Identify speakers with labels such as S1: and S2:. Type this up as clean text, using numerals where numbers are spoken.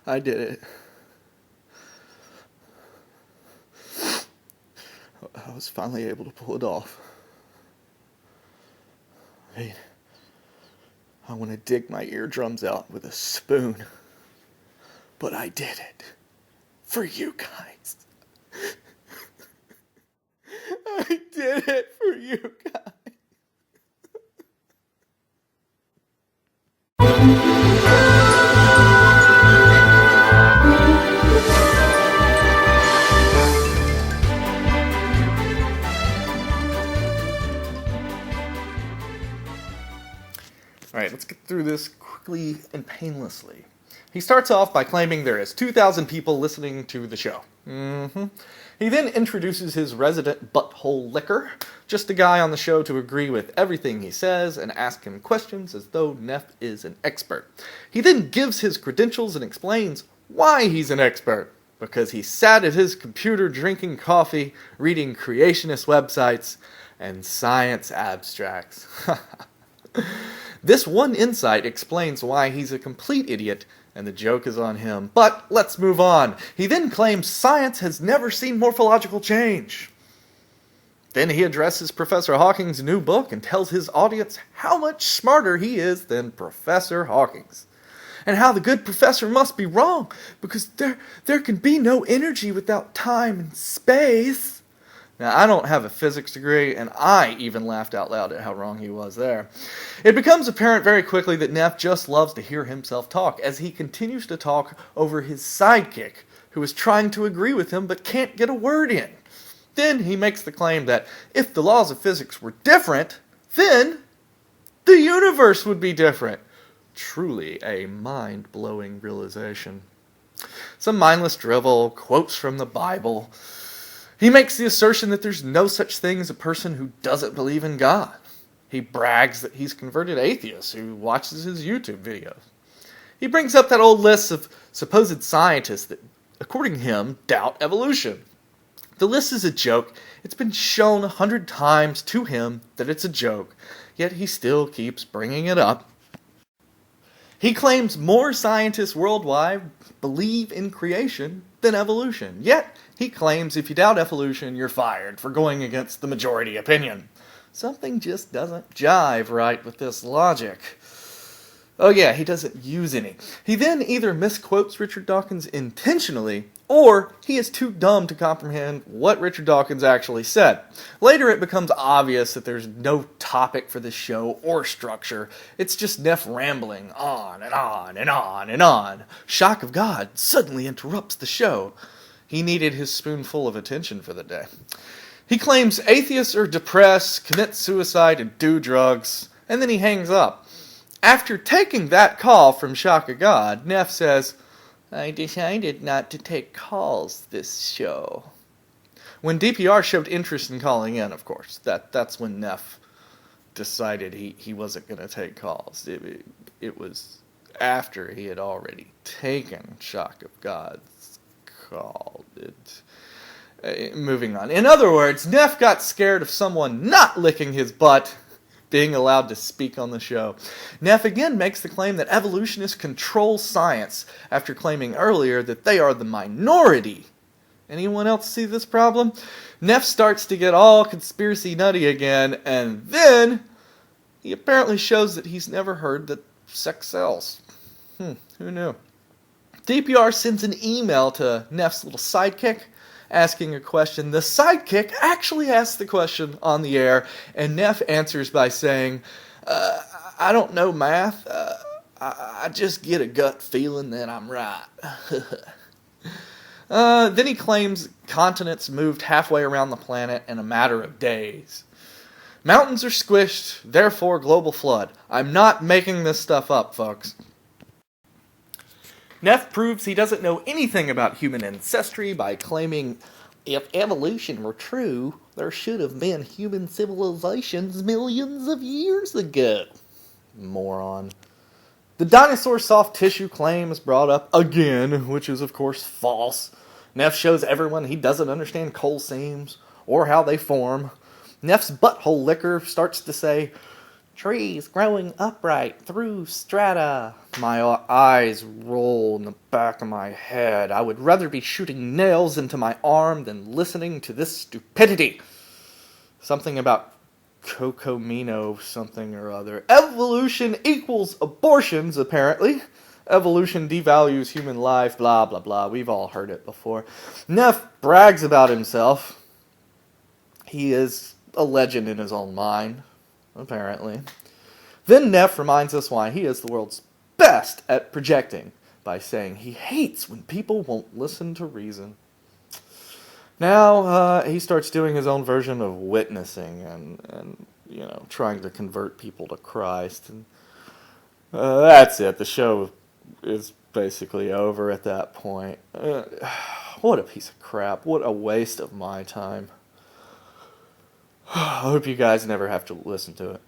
S1: I did it. I was finally able to pull it off. I want to dig my eardrums out with a spoon. But I did it. For you guys. I did it for you guys. Alright, let's get through this quickly and painlessly. He starts off by claiming there is 2,000 people listening to the show. He then introduces his resident butthole licker, just a guy on the show to agree with everything he says and ask him questions as though Neff is an expert. He then gives his credentials and explains why he's an expert. Because he sat at his computer drinking coffee, reading creationist websites, and science abstracts. This one insight explains why he's a complete idiot, and the joke is on him. But let's move on. He then claims science has never seen morphological change. Then he addresses Professor Hawking's new book and tells his audience how much smarter he is than Professor Hawking's. And how the good professor must be wrong, because there can be no energy without time and space. Now, I don't have a physics degree, and I even laughed out loud at how wrong he was there. It becomes apparent very quickly that Neff just loves to hear himself talk, as he continues to talk over his sidekick, who is trying to agree with him but can't get a word in. Then he makes the claim that if the laws of physics were different, then the universe would be different. Truly a mind-blowing realization. Some mindless drivel, quotes from the Bible. He makes the assertion that there's no such thing as a person who doesn't believe in God. He brags that he's converted atheists who watches his YouTube videos. He brings up that old list of supposed scientists that, according to him, doubt evolution. The list is a joke. It's been shown 100 times to him that it's a joke, yet he still keeps bringing it up. He claims more scientists worldwide believe in creation than evolution. Yet, he claims if you doubt evolution, you're fired for going against the majority opinion. Something just doesn't jive right with this logic. Oh yeah, he doesn't use any. He then either misquotes Richard Dawkins intentionally, or he is too dumb to comprehend what Richard Dawkins actually said. Later it becomes obvious that there's no topic for this show or structure. It's just Neff rambling on and on and on and on. Shock of God suddenly interrupts the show. He needed his spoonful of attention for the day. He claims atheists are depressed, commit suicide, and do drugs, and then he hangs up. After taking that call from Shock of God, Neff says, I decided not to take calls this show. When DPR showed interest in calling in, of course, that's when Neff decided he wasn't going to take calls. It was after he had already taken Shock of God's call. Moving on. In other words, Neff got scared of someone not licking his butt being allowed to speak on the show. Neff again makes the claim that evolutionists control science after claiming earlier that they are the minority. Anyone else see this problem? Neff starts to get all conspiracy nutty again, and then he apparently shows that he's never heard that sex sells. Who knew? DPR sends an email to Neff's little sidekick asking a question. The sidekick actually asks the question on the air, and Neff answers by saying, I don't know math. I just get a gut feeling that I'm right. Then he claims continents moved halfway around the planet in a matter of days. Mountains are squished, therefore global flood. I'm not making this stuff up, folks. Neff proves he doesn't know anything about human ancestry by claiming, if evolution were true, there should have been human civilizations millions of years ago. Moron. The dinosaur soft tissue claim is brought up again, which is of course false. Neff shows everyone he doesn't understand coal seams or how they form. Neff's butthole licker starts to say, Trees growing upright through strata. My eyes roll in the back of my head. I would rather be shooting nails into my arm than listening to this stupidity. Something about Cocomino something or other. Evolution equals abortions, apparently. Evolution devalues human life, blah, blah, blah. We've all heard it before. Neff brags about himself. He is a legend in his own mind, apparently. Then Neff reminds us why he is the world's best at projecting by saying he hates when people won't listen to reason. Now he starts doing his own version of witnessing and trying to convert people to Christ. And that's it. The show is basically over at that point. What a piece of crap. What a waste of my time. I hope you guys never have to listen to it.